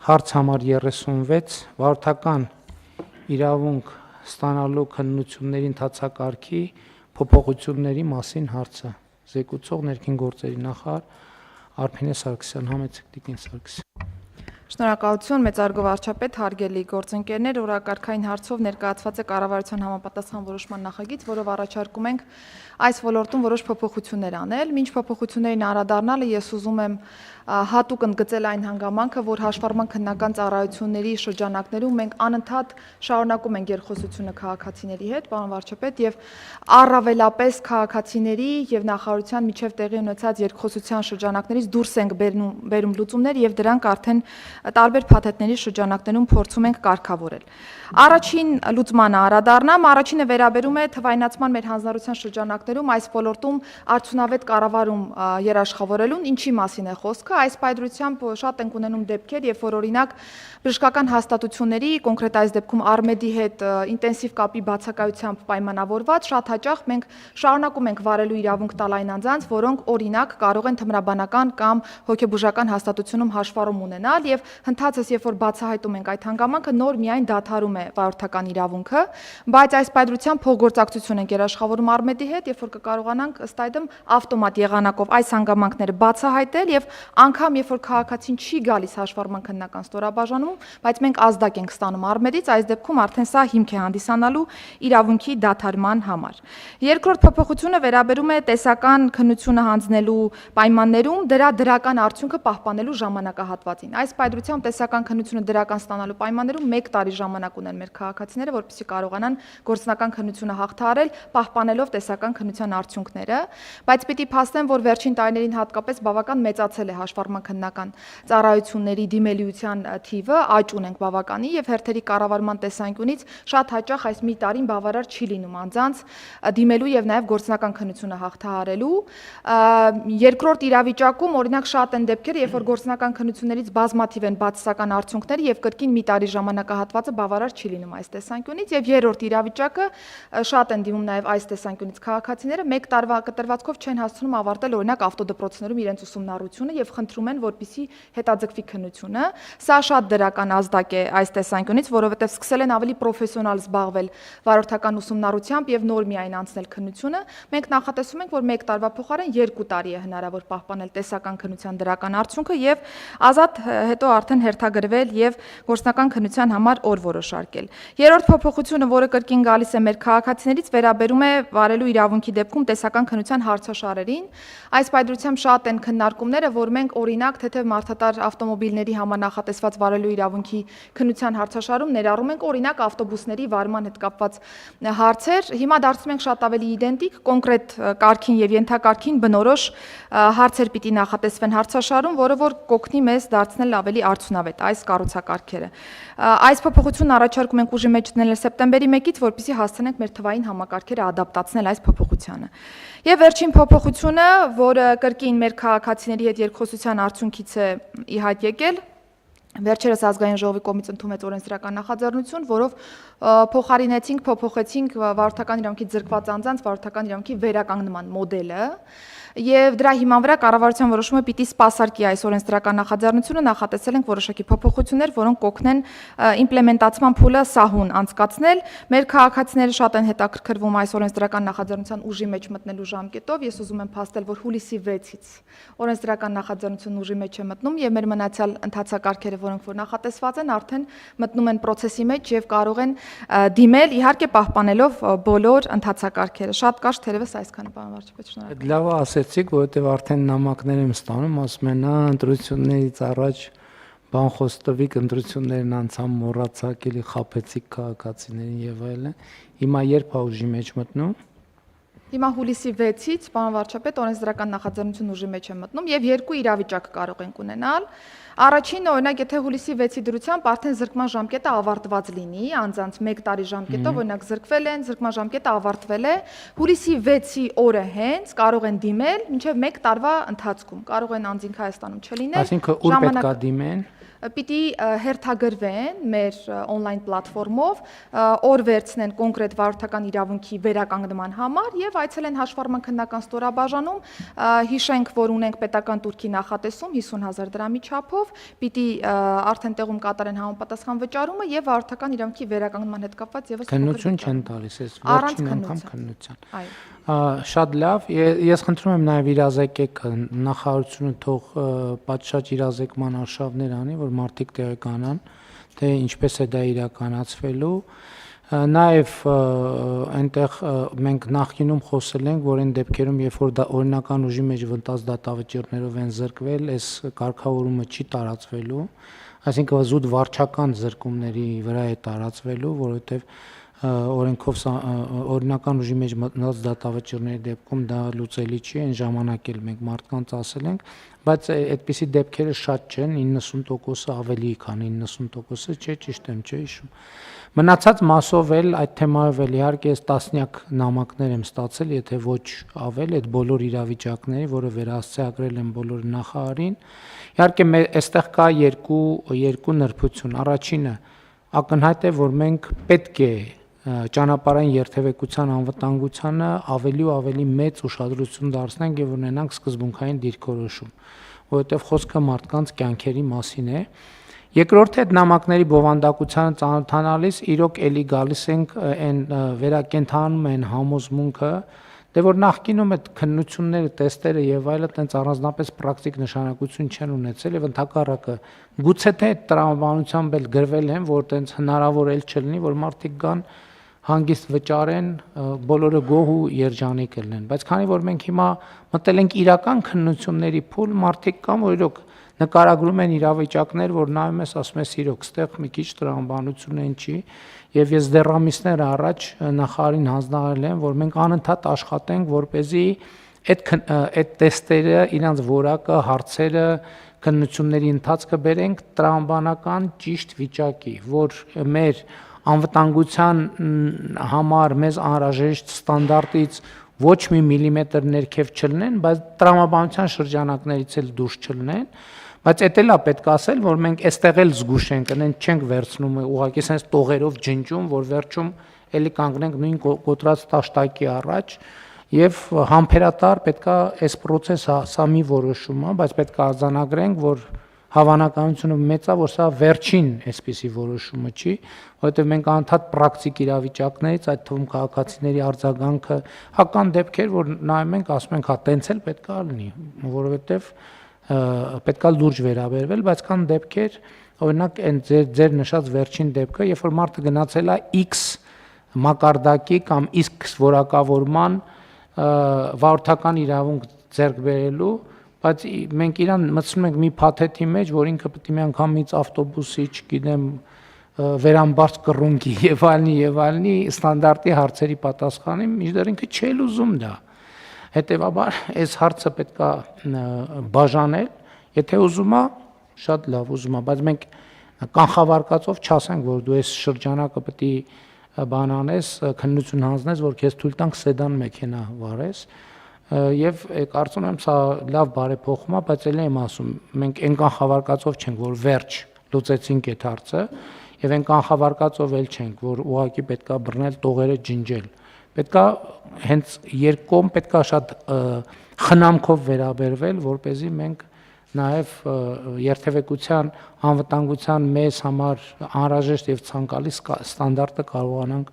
Հարց համար 36 վարորդական իրավունք ստանալու քննությունների ընթացակարգի փոփոխությունների մասին հարցը զեկուցող ներքին գործերի նախարար Արփինե Սարգսյան, համեցեք Տիկին Սարգսյան։ Շնորհակալություն, մեծարգո վարչապետ, հարգելի գործընկերներ, օրակարգային հարցով ներկայացված է կառավարության համապատասխան որոշման նախագիծ, որով առաջարկում ենք այս ոլորտում որոշ փոփոխություններ անել։ Մինչ փոփոխություններին անդրադառնալը ես ուզում եմ հատուկ ընդգծել այն հանգամանքը, որ հաշվառման քննական ծառայությունների շրջանակներում մենք անընդհատ շարունակում ենք երկխոսությունը քաղաքացիների հետ, պարոն վարչապետ, եւ առավելապես քաղաքացիների եւ նախարարության միջև տեղի ունեցած երկխոսության շրջանակներից դուրս ենք բերում լուծումներ եւ դրանք արդեն տարբեր փաթեթների շրջանակներում փորձում ենք կարգավորել։ Առաջին լուծմանը անդրադառնամ, առաջինը վերաբերում է թվայնացման մեր հանձնարարության շրջանակներում այս ոլորտում արդյունավետ կառավարում երաշխավորելուն, ինչի մասին է խոսքը։ Այս պայծրությամբ շատ ենք ունենում դեպքեր, երբ որ օրինակ բժշկական հաստատությունների, կոնկրետ այս դեպքում Արմեդի հետ ինտենսիվ կապի բացակայությամբ պայմանավորված շատ հաճախ մենք շարունակում ենք վարելու իրավունք տալ այն անձանց, որոնք օրինակ կարող են թմրաբանական կամ հոգեբուժական հաստատությունում հաշվառում ունենալ եւ հնդածս երբ որ բացահայտում ենք այդ հանգամանքը նոր միայն դադարում է վարորդական իրավունքը, բայց այս պայծրությամբ փոխգործակցություն ենք երաշխավորում Արմեդի հետ, երբ որ կկարողանանք ըստ այդմ ավտոմատ եղանակով այս հանգամանքները բացահայտել եւ անգամ երբ որ քաղաքացին չի գալիս հաշվառման քննական ստորաբաժանում, բայց մենք ազդակ ենք ստանում Արմեդից, այս դեպքում արդեն սա հիմք է հանդիսանալու իրավունքի դադարման համար։ Երկրորդ փոփոխությունը վերաբերում է տեսական քննությունը հանձնելու պայմաններում դրա դրական արդյունքը պահպանելու ժամանակահատվածին։ Այս պայծրությամբ տեսական քննությունը դրական ստանալու պայմաններում 1 տարի ժամանակ ունեն մեր քաղաքացիները, որպեսզի կարողանան գործնական քննությունը հաղթահարել, պահպանելով տեսական քննության արդյունքները, բայց պիտի փաստեմ, որ վերջին տարիներին հատկապես բավական մեծացել է հաշվառման քննական ծառայությունների դիմելիության թիվը, աճ ունենք բավականի եւ հերթերի կառավարման տեսանկյունից շատ հաճախ այս մի տարին բավարար չի լինում անձանց դիմելու եւ նաեւ գործնական քննությունը հաղթահարելու։ Երկրորդ իրավիճակում օրինակ շատ են դեպքեր, երբ որ գործնական քննություններից բազմաթիվ են բացասական արդյունքները եւ կրկին մի տարի ժամանակահատվածը բավարար չի լինում այս տեսանկյունից եւ երրորդ իրավիճակը շատ են դիմում նաեւ այս տեսանկյունից քաղաքացիները 1 տարվա կտրվածքով չեն հասցնում ավարտել օրինակ ավտոդպրոցներում իրենց ուսումնառությունը եւ խնդրում են որպեսզի հետաձգվի քննությունը։ Սա շատ դրական ազդակ է այս տեսանկյունից, որովհետեւ սկսել են ավելի պրոֆեսիոնալ զբաղվել վարորդական ուսումնառությամբ եւ նոր միայն անցնել քննությունը։ Մենք նախատեսում ենք, որ 1 տարվա փոխարեն 2 տարի է հնարավոր պահպանել տեսական քննության դրական արդյունքը եւ ազատ հետո արդեն հերթագրվել եւ գործնական քննության համար օր որոշարկել։ Երրորդ փոփոխությունը, որը կրկին գալիս է մեր քաղաքացիներից, վերաբերում է վարելու իրավունքի դեպքում տեսական քննության հարցաշարերին։ Այս պայծրությամբ շատ են քննարկումները, որ մենք օրինակ թեթև մարդատար ավտոմոբիլների համար նախատեսված վարելու իրավունքի քննության հարցաշարում ներառում ենք օրինակ ավտոբուսների վարման հետ կապված հարցեր։ Հիմա դարձնում ենք շատ ավելի իդենտիկ, կոնկրետ կարգին եւ ենթակարգին բնորոշ հարցեր պիտի նախատեսվեն հարցաշարում, որը որ կօգնի մեզ դարձնել ավելի արդյունավետ այս կառուցակարգերը։ Այս փոփոխությունն առաջարկում ենք ուժի մեջ դնել սեպտեմբերի 1-ից, որպեսզի հասցնենք մեր թվային համակարգերը ադապտացնել այս փոփոխությանը։ Եվ վերջին փոփոխությունը, որը կրկին մեր քաղաքացիների հետ երկխոսության արդյունքից է ի հայտ եկել, վերջերս ազգային ժողովի կողմից ընդունվեց օրենսդրական նախաձեռնություն, որով փոփոխեցինք վարորդական իրավունքի ձեռքված անձանց վարորդական իրավունքի վերականգնման մոդելը եւ դրա հիման վրա կառավարության որոշումը պիտի սպասարկի այս օրենսդրական նախաձեռնությունը, նախատեսել ենք որոշակի փոփոխություններ, որոնք կօգնեն իմպլեմենտացման փուլը սահուն անցկացնել։ Մեր քաղաքացիները շատ են հետաքրքրվում այս օրենսդրական նախաձեռնության ուժի մեջ մտնելու ժամկետով։ Ես ուզում եմ փաստել, որ հուլիսի 6-ից օրենսդրական նախաձեռնությունն ուժի մեջ է մտնում եւ մեր մնացյալ ընթացակարգերը, որոնք որ նախատեսված են, արդեն մտնում են process-ի մեջ եւ կարող են դիմել, իհարկե պահպանելով բոլոր ընթացակարգերը։ Շատ կարճ թերևս այսքանը, պարոն վարչապետ, շնորհակալ։ Լավ ասեցիք, որովհետեւ արդեն նամակներ եմ ստանում, ասում են, ընտրություններից առաջ բան խոստովիկ ընտրություններն անցան, մոռացաք, էլի խաբեցիք քաղաքացիներին եւ այլն։ Հիմա երբ է ուժի մեջ մտնում։ Հիմա հուլիսի 6-ից, պարոն վարչապետ, օրենսդրական նախաձեռնություն ուժի մեջ է մտնում եւ երկու իրավիճակ կարող ենք ունենալ։ Առաջինը, օրինակ, եթե հուլիսի 6-ի դրությամբ արդեն զրկման ժամկետը ավարտված լինի, անձանց 1 տարի ժամկետով, օրինակ, զրկվել են, զրկման ժամկետը ավարտվել է, հուլիսի 6-ի օրը հենց կարող են դիմել մինչեւ 1 տարվա ընթացքում։ Կարող են անձինք Հայաստանում չլինել։ Այսինքն ուր պետք է դիմեն։ պիտի հերթագրվեն մեր on-line պլատֆորմով, օր վերցնեն կոնկրետ վարորդական իրավունքի վերականգնման համար եւ այցելեն հաշվառման քննական ստորաբաժանում, հիշենք, որ ունենք պետական турքի նախատեսում 50,000 դրամի չափով, պիտի արդեն տեղում կատարեն համապատասխան վճարումը եւ վարորդական իրավունքի վերականգնման հետ կապված եւս քննություն չեն տալիս, այս վերջին անգամ քննության։ Այո։ Շատ լավ, ես խնդրում եմ նաև իրազեկեք նախարարությունը թող պատշաճ իրազեկման արշավներ անի, որ մարդիկ տեղեկանան, թե ինչպես է դա իրականացվելու։ Նաև այնտեղ մենք նախկինում խոսել ենք, որ այն դեպքերում, երբ որ դա օրինական ուժի մեջ վնտած դատավճիռներով են զրկվել, այս կարգավորումը չի տարածվելու, այսինքն զուտ վարչական զրկումների վրա է տարածվելու, որովհետև օրենքով օրինական ուժի մեջ մտնած դատավճիռների դեպքում դա լուծելի չի, այն ժամանակ էլ մենք մարդկանց ասել ենք, բայց այդպիսի դեպքերը շատ չեն, 90%-ը ավելի, քան 90%-ը, չէ, ճիշտ եմ, չէ՞ հիշում։ Մնացած մասով էլ այդ թեմայով էլ իհարկե ես տասնյակ նամակներ եմ ստացել, եթե ոչ ավել, այդ բոլոր իրավիճակների, որը վերահասցեագրել են բոլոր նախարարին։ Իհարկե այստեղ կա երկու նրբություն։ Առաջինը ակնհայտ է, որ մենք պետք է ճանապարհային երթևեկության անվտանգությանը ավելի ու ավելի մեծ ուշադրություն դարձնենք եւ ունենանք սկզբունքային դիրքորոշում, որովհետեւ խոսքը մարդկանց կյանքերի մասին է։ Երկրորդը այդ նամակների բովանդակությանը ծանոթանալիս իրոք էլի գալիս ենք այն վերակենդանում են համոզմունքը, դե որ նախկինում այդ քննությունները, տեստերը եւ այլը տենց առանձնապես պրակտիկ նշանակություն չեն ունեցել եւ ընդհակառակը գուցե թե այդ տրամաբանությամբ էլ գրվել են, որ տենց հնարավոր էլ չլինի, որ մարդիկ գան հանգիստ վճարեն, բոլորը գոհ ու երջանիկ լինեն, բայց քանի որ մենք հիմա մտել ենք իրական քննությունների փուլ, մարդիկ կան, որ իրոք նկարագրում են իրավիճակներ, որ նայում ես, ասում ես, իրոք, ստեղ մի քիչ տրամաբանություն են չի, եւ ես դեռ ամիսներ առաջ նախարարին հանձնարարել եմ, որ մենք անընդհատ աշխատենք, որպեսզի այդ տեստերը, իրանց որակը, հարցերը, քննությունների ընթացքը բերենք տրամաբանական ճիշտ վիճակի, որ մեր անվտանգության համար մեզ անհրաժեշտ ստանդարտից ոչ մի միլիմետր ներքև չլինեն, բայց տրամաբանության շրջանակներից էլ դուրս չլինեն, բայց էդ էլ է պետք ասել, որ մենք այստեղ էլ զգուշ ենք, այնց չենք վերցնում, ուղղակի sense տողերով ջնջում, որ վերջում էլի կանգնենք նույն կոտրած տաշտակի առաջ եւ համբերատար պետքա այս process-ը սա մի որոշում է, բայց պետք է արձանագրենք, որ հավանականությունը մեծ է, որ սա վերջին այսպիսի որոշումը չի, որովհետև մենք անընդհատ պրակտիկ իրավիճակներից, այդ թվում քաղաքացիների արձագանքը, հական դեպքեր, որ նայում ենք, ասում ենք, հա, տենց էլ պետք է լինի, որովհետև պետք է լուրջ վերաբերվել, բայց կան դեպքեր, օրինակ այն ձեր նշած վերջին դեպքը, երբ որ մարդը գնացել է X մակարդակի կամ X որակավորման վարորդական իրավունք ձեռք բերելու, բայց մենք իրան մտցնում ենք մի փաթեթի մեջ, որ ինքը պետք է մի անգամից ավտոբուսի, չգիտեմ, վերամբարձ կռունկի եւ այլնի ստանդարտի հարցերի պատասխանի, մինչդեռ ինքը չի ուզում դա։ Հետևաբար այս հարցը պետք է բաժանել, եթե ուզում է, շատ լավ ուզում է, բայց մենք կանխավարկածով չասենք, որ դու այս շրջանակը պետք է բան անես, քննություն հանձնես, որ քեզ թույլ տանք սեդան մեքենա վարես, եւ կարծում եմ սա լավ բարեփոխում է, բայց ելի եմ ասում, մենք այն կանխավարկածով չենք, որ վերջ լուծեցինք այդ հարցը, եւ այն կանխավարկածով էլ չենք, որ ուղղակի պետքա բռնել տողերը ջնջել։ Պետքա հենց երկկողմ պետքա շատ խնամքով վերաբերվել, որպեսզի մենք նաեւ երթևեկության անվտանգության մեզ համար անհրաժեշտ եւ ցանկալի ստանդարտը կարողանանք